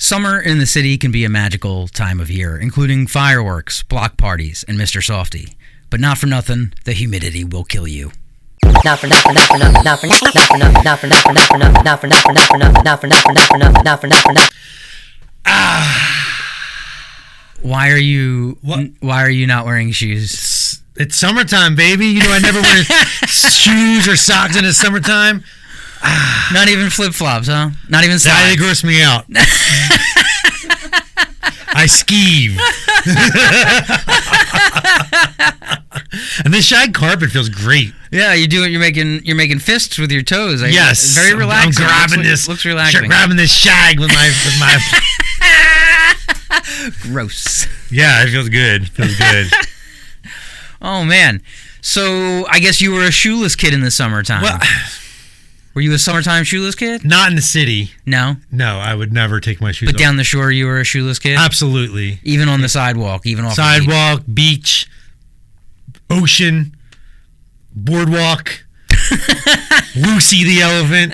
Summer in the city can be a magical time of year, including fireworks, block parties, and Mr. Softy. But not for nothing, the humidity will kill you. Not for nothing, not for nothing, not for nothing, not for nothing, not for nothing, not for nothing, not for nothing, not for nothing, not for nothing, not for nothing, not for nothing. Why are you not wearing shoes? It's summertime, baby. You know I never wear shoes or socks in the summertime. Not even flip-flops, huh? Not even socks? They gross me out. I skeeve. And this shag carpet feels great. Yeah, you're making fists with your toes. Yes, very relaxing. I'm grabbing this. Looks relaxing. Grabbing this shag with my. Gross. Yeah, it feels good. Oh man, so I guess you were a shoeless kid in the summertime. Well, were you a summertime shoeless kid? Not in the city. No, I would never take my shoes off. But down the shore, you were a shoeless kid. Absolutely. Even on the sidewalk, even off sidewalk, beach, ocean, boardwalk, Lucy the elephant.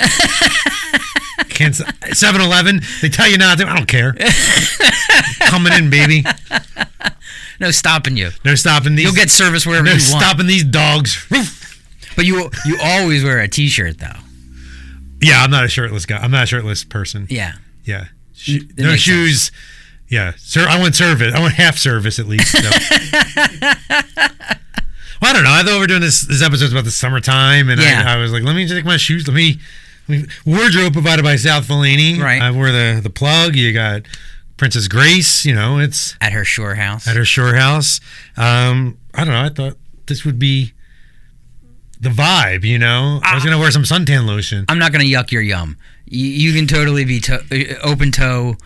7-Eleven, they tell you not to. I don't care. Coming in, baby. No stopping you. No stopping these. You'll get service wherever you want. No stopping these dogs. But you always wear a t-shirt though. Yeah, I'm not a shirtless guy. I'm not a shirtless person. Yeah. No shoes. Sense. Yeah, sir. I want service. I want half service at least. So. Well, I don't know. I thought we were doing this episode's about the summertime, and I was like, let me take my shoes. Let me wardrobe provided by South Fellini. Right. I wore the plug. You got Princess Grace. It's at her shore house. I don't know. I thought this would be the vibe. I was gonna wear some suntan lotion. I'm not gonna yuck your yum. You can totally be open toe,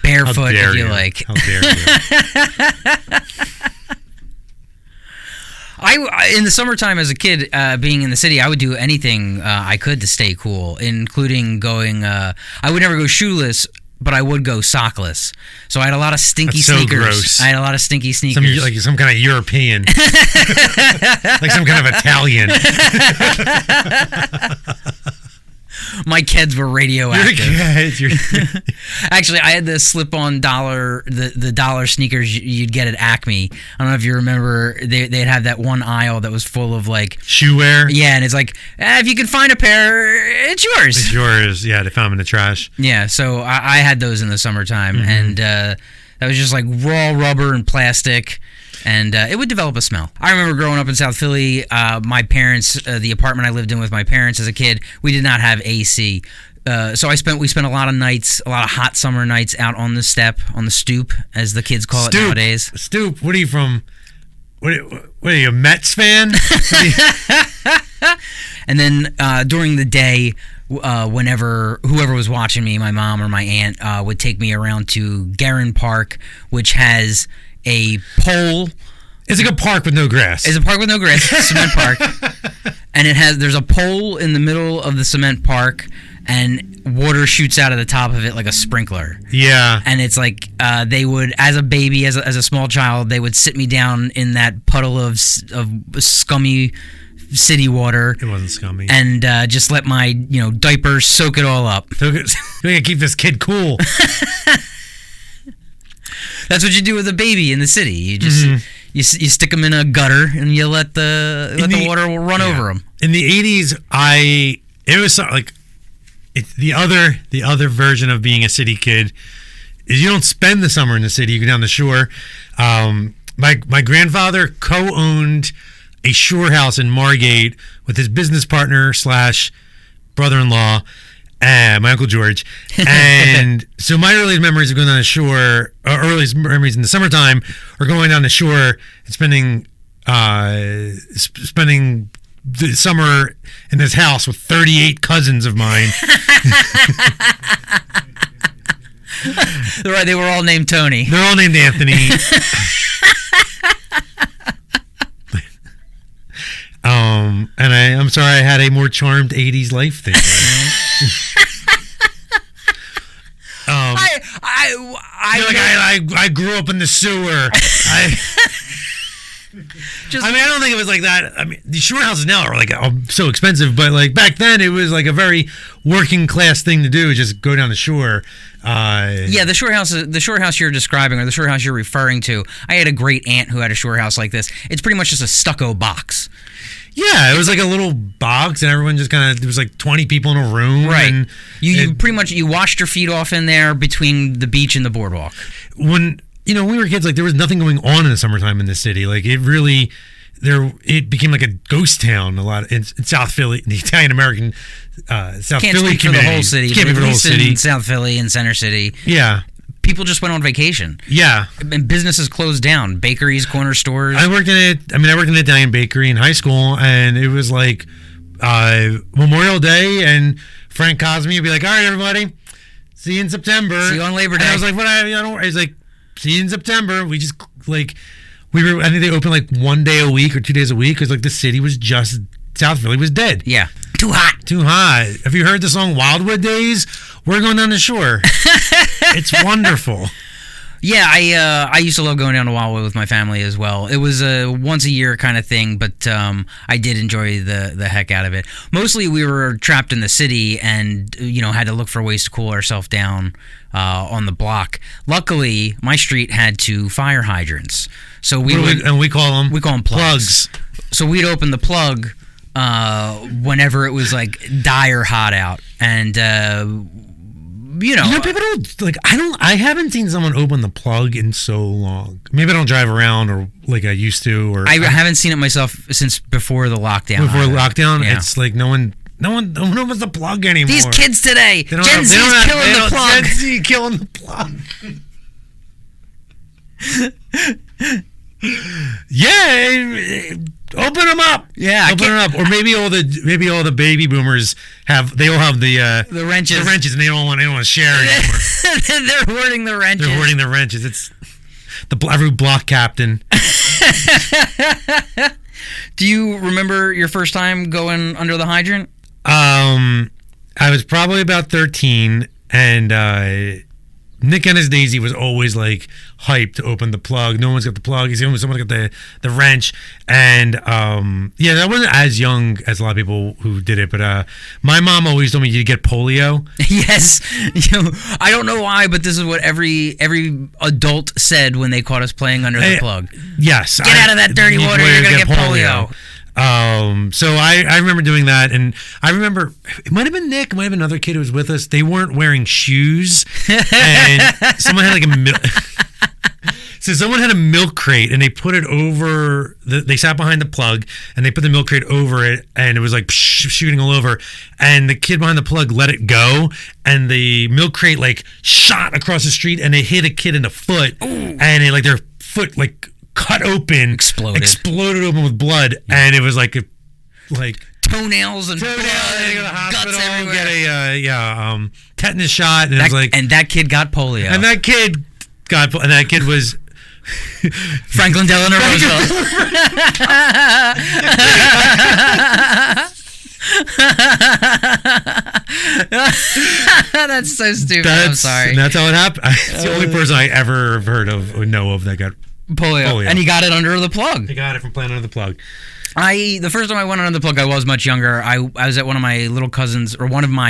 barefoot if you like. How dare you? In the summertime as a kid, being in the city, I would do anything I could to stay cool, including going. I would never go shoeless, but I would go sockless. So I had a lot of stinky sneakers. Gross. I had a lot of stinky sneakers. Like some kind of European, like some kind of Italian. My kids were radioactive. Actually, I had the slip-on dollar, the dollar sneakers you'd get at Acme. I don't know if you remember. They'd have that one aisle that was full of like shoe wear. Yeah, and it's like if you can find a pair, it's yours. It's yours. Yeah, they found them in the trash. Yeah, so I had those in the summertime, and that was just like raw rubber and plastic. And it would develop a smell. I remember growing up in South Philly, my parents, the apartment I lived in with my parents as a kid, we did not have AC. So we spent a lot of nights, a lot of hot summer nights out on the stoop, as the kids call it nowadays. Stoop? What are you from? What are you, a Mets fan? And then during the day, whenever whoever was watching me, my mom or my aunt, would take me around to Guerin Park, which has a pole. It's like a park with no grass. It's a park with no grass, cement park. And there's a pole in the middle of the cement park, and water shoots out of the top of it like a sprinkler. Yeah. And it's like they would, as a baby, as a small child, they would sit me down in that puddle of scummy city water. It wasn't scummy. And just let my diapers soak it all up. We gotta keep this kid cool. That's what you do with a baby in the city. You just you stick them in a gutter and you let the water run over them. In the 80s, it was like the other version of being a city kid is you don't spend the summer in the city. You go down the shore. My grandfather co-owned a shore house in Margate with his business partner / brother-in-law. My Uncle George. And so my earliest memories of going down the shore, earliest memories in the summertime, are going down the shore and spending the summer in this house with 38 cousins of mine. Right, they were all named Tony. They're all named Anthony. And I'm sorry I had a more charmed 80s life than you. I grew up in the sewer. Just, I mean, I don't think it was like that. I mean, the shore houses now are like so expensive, but like back then, it was like a very working class thing to do. Just go down the shore. Yeah, the shore house you're describing, or the shore house you're referring to. I had a great aunt who had a shore house like this. It's pretty much just a stucco box. Yeah, it was like a little box, and everyone just kind of, there was like 20 people in a room. Right. And you pretty much, you washed your feet off in there between the beach and the boardwalk. When, when we were kids, like there was nothing going on in the summertime in the city. Like it really, it became like a ghost town a lot in South Philly, the Italian American South Can't Philly speak for community. the whole city. Can't but speak for at the whole least city. in South Philly and Center City. Yeah. People just went on vacation. Yeah. And businesses closed down. Bakeries, corner stores. I worked in an Italian bakery in high school, and it was like Memorial Day, and Frank Cosme would be like, "All right, everybody, see you in September." See you on Labor Day. And I was like, "What? I don't." He's like, "See you in September." We just I think they opened like 1 day a week or 2 days a week because like the city was just, South Philly was dead. Yeah. Too hot. Too hot. Have you heard the song Wildwood Days? We're going down the shore. It's wonderful. Yeah, I used to love going down to Wildwood with my family as well. It was a once a year kind of thing, but I did enjoy the heck out of it. Mostly we were trapped in the city and had to look for ways to cool ourselves down on the block. Luckily, my street had 2 fire hydrants, so we call them plugs. So we'd open the plug whenever it was like dire hot out, and people don't like. I haven't seen someone open the plug in so long. Maybe I don't drive around or like I used to, or I haven't seen it myself since before the lockdown. Yeah. It's like no one opens the plug anymore. These kids today, Gen Z's killing the plug. Gen Z killing the plug. Yeah, open them up. Yeah, open them up. Or maybe all the baby boomers have the wrenches. The wrenches, and they don't want to share anymore. They're hoarding the wrenches. They're hoarding the wrenches. It's every block captain. Do you remember your first time going under the hydrant? I was probably about 13, and Nick and his Daisy was always like hyped to open the plug. No one's got the plug. Someone got the wrench, and I wasn't as young as a lot of people who did it. But my mom always told me you get polio. Yes, I don't know why, but this is what every adult said when they caught us playing under the plug. Yes, get out of that dirty water. You're gonna get polio. So I remember doing that, and I remember it might have been Nick, it might have been another kid who was with us. They weren't wearing shoes, and someone had someone had a milk crate, and they put it over. They sat behind the plug, and they put the milk crate over it, and it was like shooting all over. And the kid behind the plug let it go, and the milk crate like shot across the street, and it hit a kid in the foot, and it their foot cut open, exploded open with blood, and it was like toenails and blood, and go to the hospital, guts everywhere. Get a tetanus shot, and and that kid got polio, and that kid was Franklin Delano Roosevelt. That's so stupid. I'm sorry. That's how it happened. It's the only person I ever heard of or know of that got polio. And he got it under the plug. He got it from playing under the plug. The first time I went under the plug, I was much younger. I was at one of my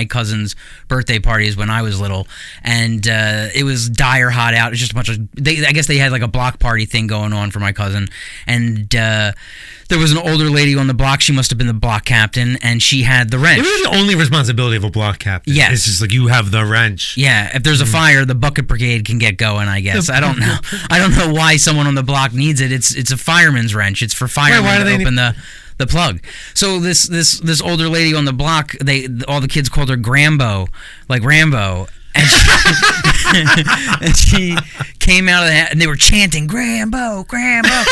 cousins' birthday parties when I was little, and it was dire hot out. It was just a bunch of I guess they had like a block party thing going on for my cousin, and there was an older lady on the block. She must have been the block captain, and she had the wrench. It was the only responsibility of a block captain. Yes. It's just like you have the wrench. Yeah, if there's a fire, the bucket brigade can get going, I guess. I don't know. I don't know why someone on the block needs it. It's a fireman's wrench. It's for firemen to open the plug. So this older lady on the block, all the kids called her Grambo, like Rambo. And she came out of the house, and they were chanting Grambo, Grambo.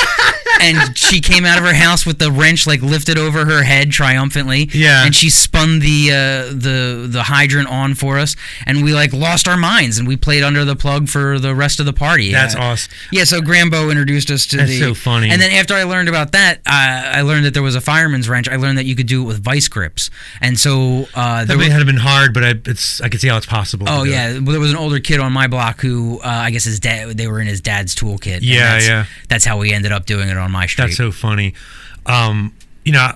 And she came out of her house with the wrench lifted over her head triumphantly. Yeah. And she spun the hydrant on for us, and we lost our minds, and we played under the plug for the rest of the party. That's awesome. Yeah. So Grambo introduced us to That's so funny. And then after I learned about that, I learned that there was a fireman's wrench. I learned that you could do it with vice grips, and so that had been hard, but I could see how it's possible. Oh yeah, well, there was an older kid on my block who I guess his dad they were in his dad's toolkit. And Yeah, that's how we ended up doing it on my street. That's so funny. You know,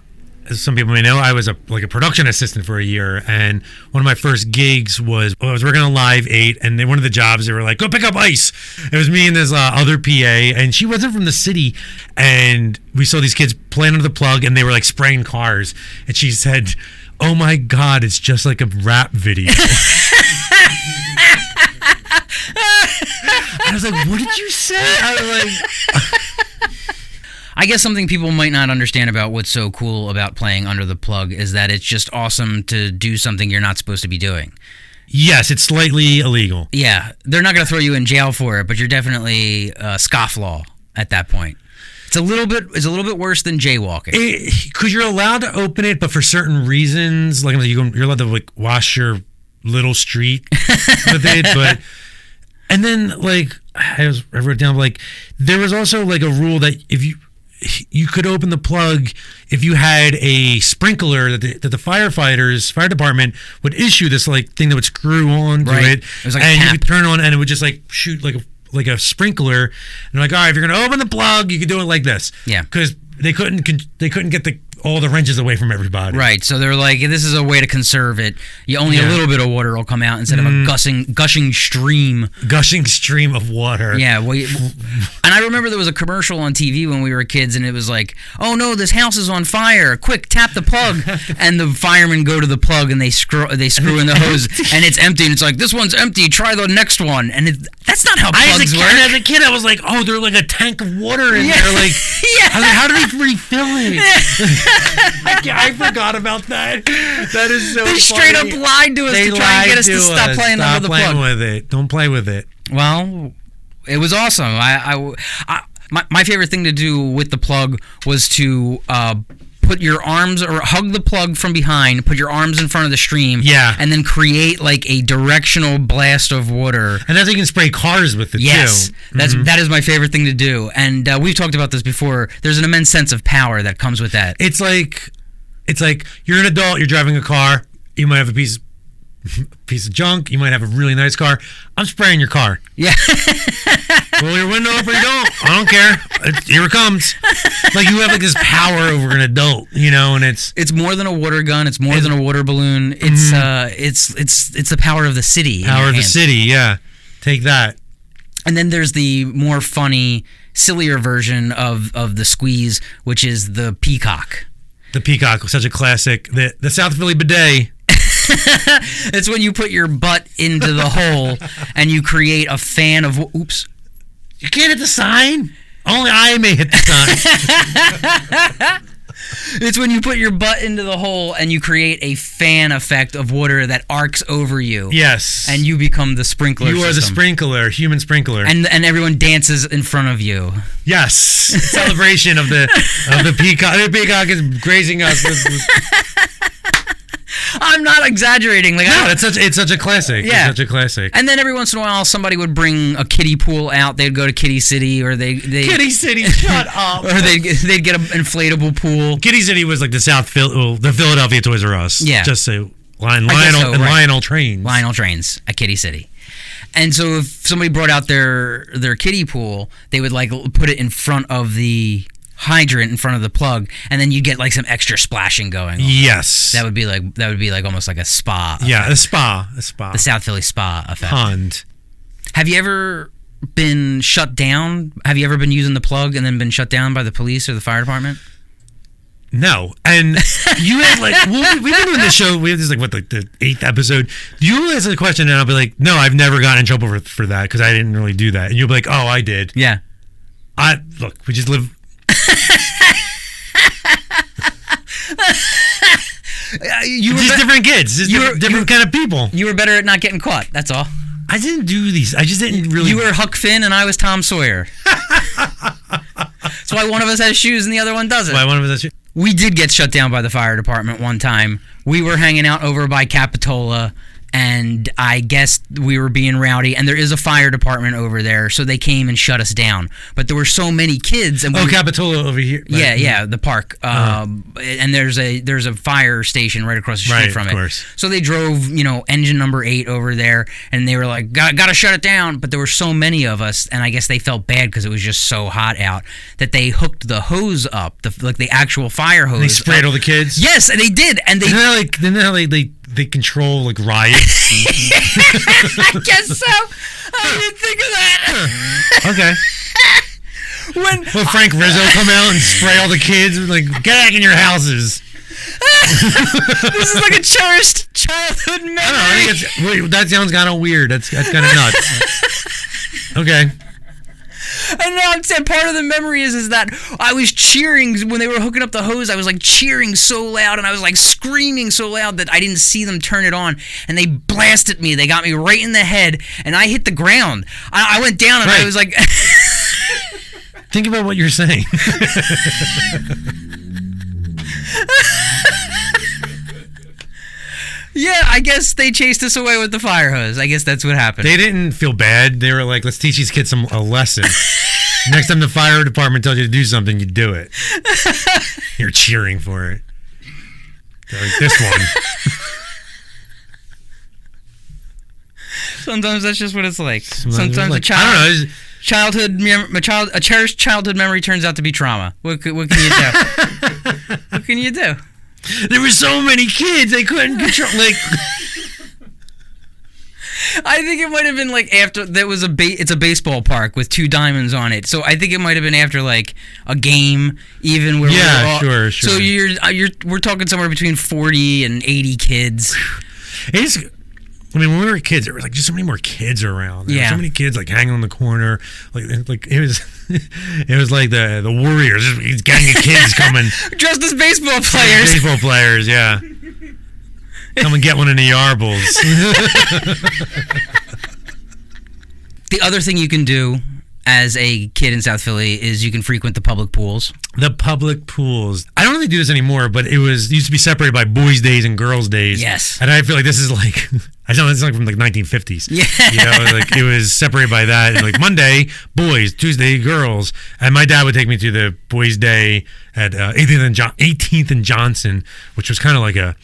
as some people may know, I was a production assistant for a year, and one of my first gigs was I was working on Live 8, and then one of the jobs they were like, go pick up ice. It was me and this other PA, and she wasn't from the city, and we saw these kids playing under the plug, and they were like spraying cars, and she said, oh my God, it's just like a rap video. I was like, what did you say? I was like... I guess something people might not understand about what's so cool about playing under the plug is that it's just awesome to do something you're not supposed to be doing. Yes, it's slightly illegal. Yeah, they're not going to throw you in jail for it, but you're definitely scofflaw at that point. It's a little bit worse than jaywalking. Because you're allowed to open it, but for certain reasons, like you're allowed to like wash your little street with it. But and then like I wrote down like there was also like a rule that if you could open the plug if you had a sprinkler that the fire department would issue this like thing that would screw on to it, like and you could turn on and it would just like shoot like a sprinkler, and they're like, all right, if you're gonna open the plug, you could do it like this. Yeah, because they couldn't get all the wrenches away from everybody. Right, so they're like, this is a way to conserve it. A little bit of water will come out instead of a gushing stream. Gushing stream of water. Yeah, and I remember there was a commercial on TV when we were kids, and it was like, oh no, this house is on fire. Quick, tap the plug. And the firemen go to the plug, and they screw in the hose, and it's empty, and it's like, this one's empty, try the next one. And that's not how plugs work. As a kid, I was like, oh, they're like a tank of water in there. Like, yeah. I was like, how do they refill it? I forgot about that. That is so funny. They straight up lied to us to try and get us to stop playing under the plug. Stop playing with it. Don't play with it. Well, it was awesome. My favorite thing to do with the plug was to put your arms or hug the plug from behind, put your arms in front of the stream, and then create like a directional blast of water. And that's how you can spray cars with it too. Yes, that is my favorite thing to do. And we've talked about this before. There's an immense sense of power that comes with that. It's like you're an adult, you're driving a car, you might have a piece of junk, you might have a really nice car. I'm spraying your car. Yeah. Roll your window up or you don't. I don't care. Here it comes. Like you have like this power over an adult, and it's more than a water gun. It's more than a water balloon. It's it's the power of the city. Power of the city. Yeah, take that. And then there's the more funny, sillier version of the squeeze, which is the peacock. The peacock was such a classic. The South Philly bidet. It's when you put your butt into the hole and you create a fan of... Oops. You can't hit the sign? Only I may hit the sign. It's when you put your butt into the hole and you create a fan effect of water that arcs over you. Yes. And you become the sprinkler You are the sprinkler, human sprinkler. And everyone dances in front of you. Yes. Celebration of the peacock. The peacock is grazing us. I'm not exaggerating. Like, no, it's such a classic. Yeah. It's such a classic. And then every once in a while, somebody would bring a kiddie pool out. They'd go to Kiddie City, or they Kiddie City, shut up. Or they'd get an inflatable pool. Kiddie City was like the the Philadelphia Toys R Us. Yeah. Just so Lionel Trains. Lionel Trains at Kiddie City. And so if somebody brought out their kiddie pool, they would like put it in front of the hydrant in front of the plug, and then you get like some extra splashing going on. Yes. That would be like almost like a spa effect. Yeah, a spa. The South Philly spa effect. Pond. Have you ever been shut down? Have you ever been using the plug and then been shut down by the police or the fire department? No. And you had like, we've been doing this show, we have this like the 8th episode. You ask a question and I'll be like, no, I've never gotten in trouble for that because I didn't really do that. And you'll be like, oh, I did. Yeah. Look, we just live. Just different kids, different kind of people. You were better at not getting caught. That's all. I didn't do these. I just didn't really. You were Huck Finn and I was Tom Sawyer. That's why one of us has shoes and the other one doesn't. Why one of us has shoes? We did get shut down by the fire department one time. We were hanging out over by Capitola, and I guess we were being rowdy, and there is a fire department over there, so they came and shut us down. But there were so many kids, and Capitola over here. Yeah, the park. And there's a fire station right across the street from it. Of course. So they drove, engine number 8 over there, and they were like, "Gotta shut it down." But there were so many of us, and I guess they felt bad because it was just so hot out that they hooked the hose up, the actual fire hose. They sprayed all the kids. Yes, they did, and they. They control like riots. I guess so. I didn't think of that. Okay. When Frank Rizzo come out and spray all the kids, like, get back in your houses. This is like a cherished childhood memory. That sounds kind of weird. That's kind of nuts. Okay. I know. I'm saying part of the memory is that I was cheering when they were hooking up the hose. I was like cheering so loud, and I was like screaming so loud that I didn't see them turn it on, and they blasted me. They got me right in the head, and I hit the ground. I went down, and I was like. Think about what you're saying. Yeah, I guess they chased us away with the fire hose. I guess that's what happened. They didn't feel bad. They were like, let's teach these kids a lesson. Next time the fire department tells you to do something, you do it. You're cheering for it. They're like, this one. Sometimes that's just what it's like. Sometimes like, a cherished childhood memory turns out to be trauma. What can you do? What can you do? There were so many kids they couldn't control. Like, I think it might have been like after there was it's a baseball park with 2 diamonds on it. So I think it might have been after like a game, even where sure. So we're talking somewhere between 40 and 80 kids. When we were kids, there was like just so many more kids around. There were so many kids like hanging on the corner. Like it was, it was like the Warriors. These gang of kids coming dressed as baseball players. Baseball players, yeah. Come and get one of the Yarbles. The other thing you can do as a kid in South Philly is you can frequent the public pools. The public pools. I don't really do this anymore, but it used to be separated by boys' days and girls' days. Yes. And I feel like this is like, I don't know, it's like from like 1950s. Yeah. Like it was separated by that. And like Monday, boys, Tuesday, girls. And my dad would take me to the boys' day at 18th and Johnson, which was kind of like a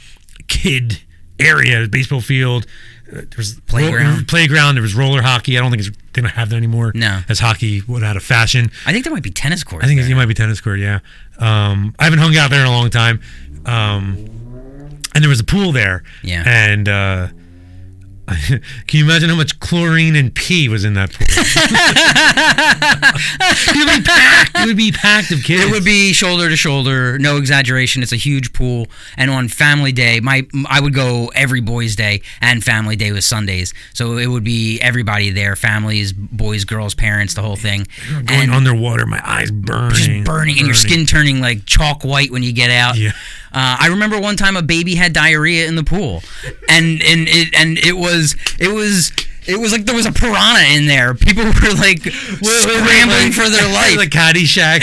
kid area, baseball field. There was playground. There was roller hockey. I don't think they don't have that anymore. No, as hockey went out of fashion. I think there might be tennis courts. I think it might be tennis court. Yeah, I haven't hung out there in a long time. And there was a pool there. Yeah, and can you imagine how much chlorine and pee was in that pool? It would be packed of kids. It would be shoulder to shoulder, no exaggeration. It's a huge pool. And on family day, I would go every boys' day, and family day was Sundays. So it would be everybody there, families, boys, girls, parents, the whole thing. Going underwater, my eyes burning. Just burning, and your skin turning like chalk white when you get out. Yeah. I remember one time a baby had diarrhea in the pool, and it was like there was a piranha in there. People were like scrambling for their life. Like Caddyshack.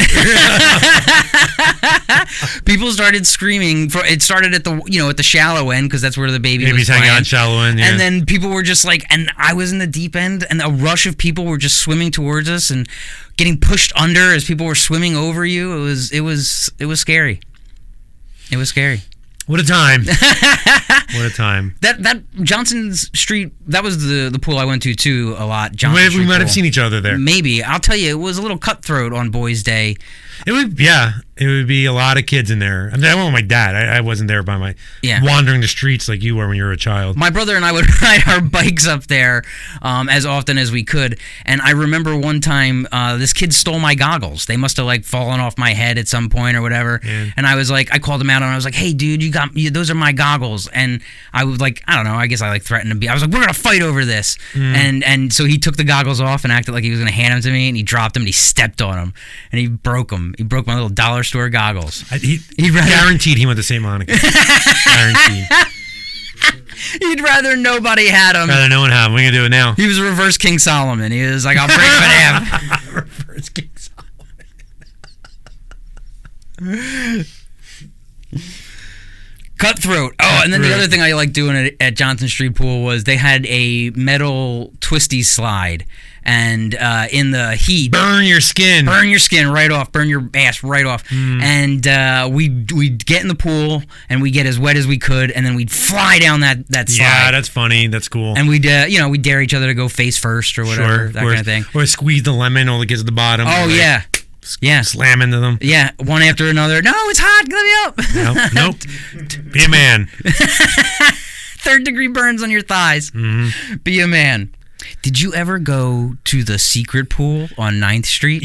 People started screaming. It started at the shallow end because that's where the baby's hanging out shallow end. Yeah. And then people were just like, and I was in the deep end, and a rush of people were just swimming towards us and getting pushed under as people were swimming over you. It was scary. It was scary. What a time. What a time. That Johnson's Street, that was the pool I went to too a lot. We might have seen each other there. Maybe. I'll tell you, it was a little cutthroat on Boys' Day. It would be a lot of kids in there. I mean, I went with my dad. I wasn't there by wandering the streets like you were when you were a child. My brother and I would ride our bikes up there as often as we could. And I remember one time this kid stole my goggles. They must have like fallen off my head at some point or whatever. Yeah. And I was like, I called him out and I was like, hey dude, those are my goggles. And I was like, I don't know, I guess I like threatened to be. I was like, we're gonna fight over this. And so he took the goggles off and acted like he was gonna hand them to me, and he dropped them and he stepped on them and he broke them. He broke my little dollar store goggles. He guaranteed he went to St. Monica. Guaranteed. He'd rather nobody had him. Rather no one had him. We're going to do it now. He was reverse King Solomon. He was like, I'll break him in half. Reverse King Solomon. Cutthroat. Oh, and then the other thing I liked doing at Johnson Street Pool was they had a metal twisty slide. And in the heat, burn your skin right off, burn your ass right off. And we'd get in the pool and we'd get as wet as we could, and then we'd fly down that slide. Yeah, that's funny. That's cool. And we'd we'd dare each other to go face first or whatever, that kind of thing. Or squeeze the lemon, all that gets at the bottom. Oh yeah. Yeah, slam into them. Yeah, one after another. No, it's hot. Let me up. Nope. Be a man. 3rd degree burns on your thighs. Mm-hmm. Be a man. Did you ever go to the secret pool on 9th Street?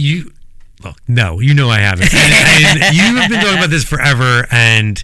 No, I haven't. And you have been talking about this forever, and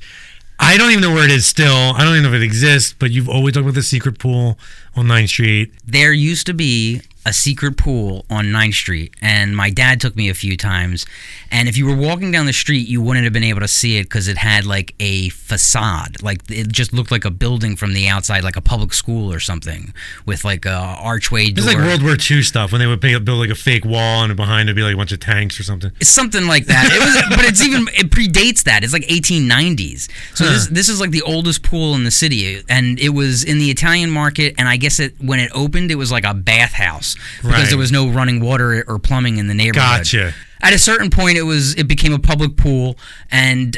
I don't even know where it is still. I don't even know if it exists, but you've always talked about the secret pool on 9th Street. There used to be a secret pool on 9th Street, and my dad took me a few times, and if you were walking down the street, you wouldn't have been able to see it because it had like a facade. Like, it just looked like a building from the outside, like a public school or something, with like a archway door. It's like World War II stuff, when they would build like a fake wall, and behind it would be like a bunch of tanks or something. It's something like that. But it predates that. It's like 1890s. So this is like the oldest pool in the city, and it was in the Italian market, and I guess when it opened, it was like a bathhouse because there was no running water or plumbing in the neighborhood. Gotcha. At a certain point, it became a public pool, and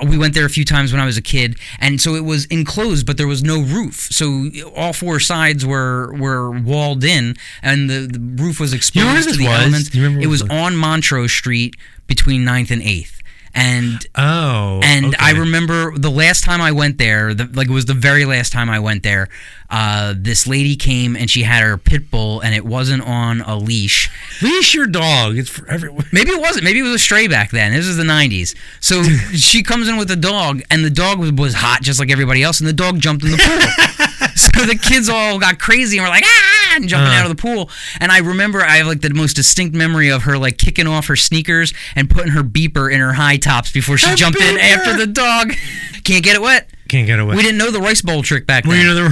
we went there a few times when I was a kid, and so it was enclosed, but there was no roof. So all 4 sides were walled in, and the roof was exposed to the elements. It was on Montrose Street between 9th and 8th. And I remember the last time I went there, it was the very last time I went there, this lady came and she had her pit bull and it wasn't on a leash. Leash your dog. It's for everyone. Maybe it wasn't. Maybe it was a stray back then. This was the 90s. So she comes in with the dog, and the dog was hot just like everybody else, and the dog jumped in the pool. So the kids all got crazy and were like, ah, and jumping out of the pool. And I remember I have like the most distinct memory of her like kicking off her sneakers and putting her beeper in her high tops before she jumped in after the dog. Can't get it wet. Can't get it wet. We didn't know the rice bowl trick back then. We know the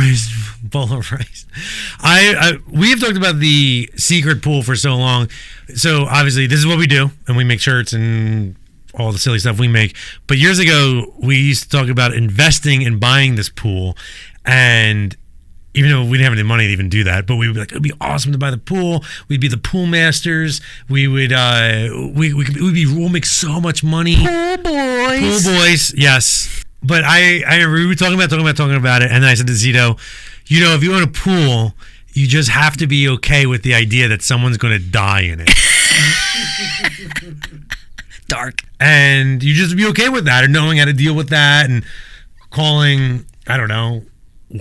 bowl of rice. We have talked about the secret pool for so long. So obviously this is what we do, and we make shirts and all the silly stuff we make. But years ago, we used to talk about investing and buying this pool, and even though we didn't have any money to even do that, but we would be like, it would be awesome to buy the pool. We'd be the pool masters. We would we'll make so much money. Pool boys, yes. But I remember we were talking about it, and then I said to Zito, if you own a pool, you just have to be okay with the idea that someone's going to die in it. Dark. And you just be okay with that, and knowing how to deal with that, and calling, I don't know,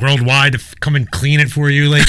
Worldwide to come and clean it for you. Like,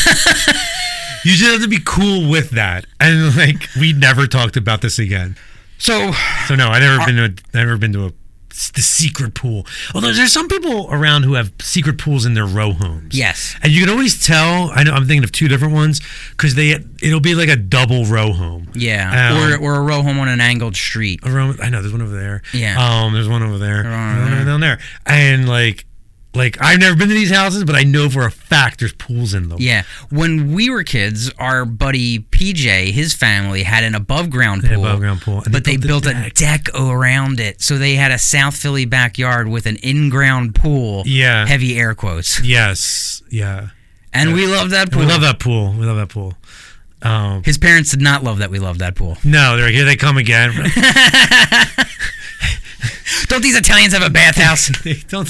you just have to be cool with that. And like, we never talked about this again. So no, I never been to the secret pool. Although there's some people around who have secret pools in their row homes. Yes. And you can always tell. I know I'm thinking of 2 different ones because it'll be like a double row home. Yeah. Or a row home on an angled street. I know there's one over there. Yeah. There's one over there. Down there. And like I've never been to these houses, but I know for a fact there's pools in them. Yeah. When we were kids, our buddy PJ, his family, had an above-ground pool. But they built a deck around it. So they had a South Philly backyard with an in-ground pool. Yeah. Heavy air quotes. Yes. Yeah. And we loved that pool. We love that pool. His parents did not love that we loved that pool. No, they're like, here they come again. Don't these Italians have a bathhouse? They don't.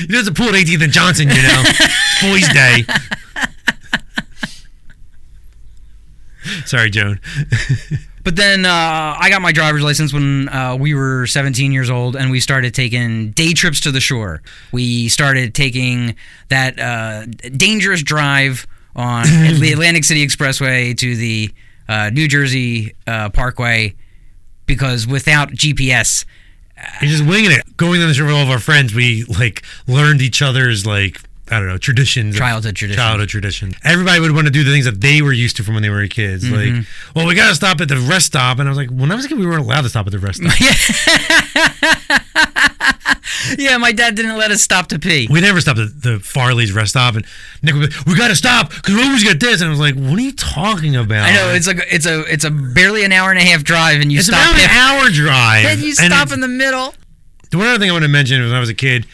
There's a pool at 18th and Johnson, It's Boys' Day. Sorry, Joan. But then I got my driver's license when we were 17 years old, and we started taking day trips to the shore. We started taking that dangerous drive on the Atlantic City Expressway to the New Jersey Parkway, because without GPS... You're just winging it. Going on the shore with all of our friends, we learned each other's traditions. Childhood tradition. Everybody would want to do the things that they were used to from when they were kids. Mm-hmm. Like, well, we got to stop at the rest stop. And I was like, when I was a kid, we weren't allowed to stop at the rest stop. Yeah, my dad didn't let us stop to pee. We never stopped at the Farley's rest stop, and Nick would be like, we got to stop because we always get this. And I was like, what are you talking about? I know, it's a barely an hour and a half drive, and it's about an hour drive. And you stop in the middle. The one other thing I want to mention is when I was a kid,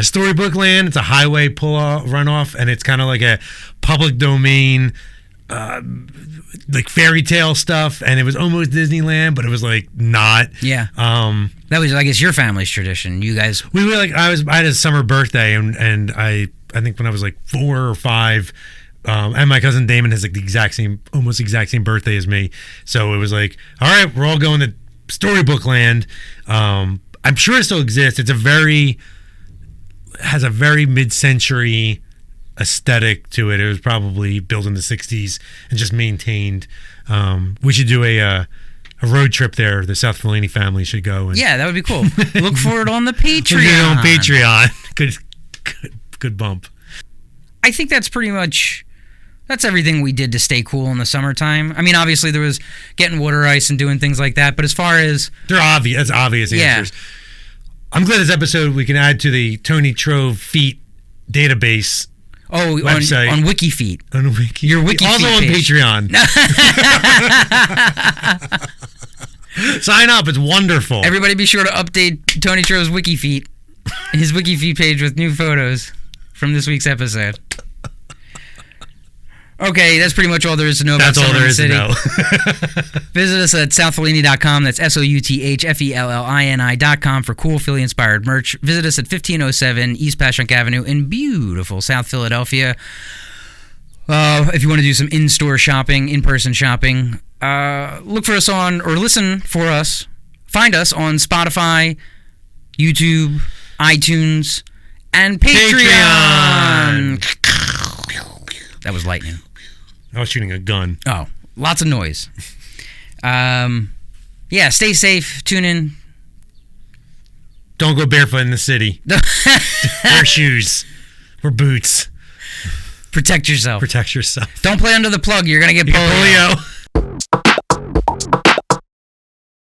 Storybook Land. It's a highway runoff, and it's kind of like a public domain, like fairy tale stuff. And it was almost Disneyland, but it was like not. Yeah. That was, I guess, your family's tradition. You guys. We were like, I had a summer birthday, and I think when I was like 4 or 5. And my cousin Damon has like almost exact same birthday as me. So it was like, all right, we're all going to Storybook Land. I'm sure it still exists. Has a very mid-century aesthetic to it. It was probably built in the 60s and just maintained. We should do a road trip there. The South Fellini family should go. Yeah, that would be cool. Look for it on the Patreon. Look for it on Patreon. Good bump. I think that's pretty much... That's everything we did to stay cool in the summertime. I mean, obviously there was getting water ice and doing things like that, but as far as... They're obvious. That's obvious answers. I'm glad this episode we can add to the Tony Trov feet database website. On WikiFeet. On Wiki. Your WikiFeet also on page. Patreon. Sign up. It's wonderful. Everybody be sure to update Tony Trov's WikiFeet, his WikiFeet page with new photos from this week's episode. Okay, that's pretty much all there is to know about That's all there is City. to know. Visit us at southfellini.com. That's SOUTHFELLINI.com for cool Philly-inspired merch. Visit us at 1507 East Passyunk Avenue in beautiful South Philadelphia. If you want to do some in-store shopping, in-person shopping, look for us listen for us. Find us on Spotify, YouTube, iTunes, and Patreon. That was lightning. I was shooting a gun. Oh, lots of noise. Yeah, stay safe. Tune in. Don't go barefoot in the city. Wear shoes. Wear boots. Protect yourself. Protect yourself. Don't play under the plug. You're going to get polio.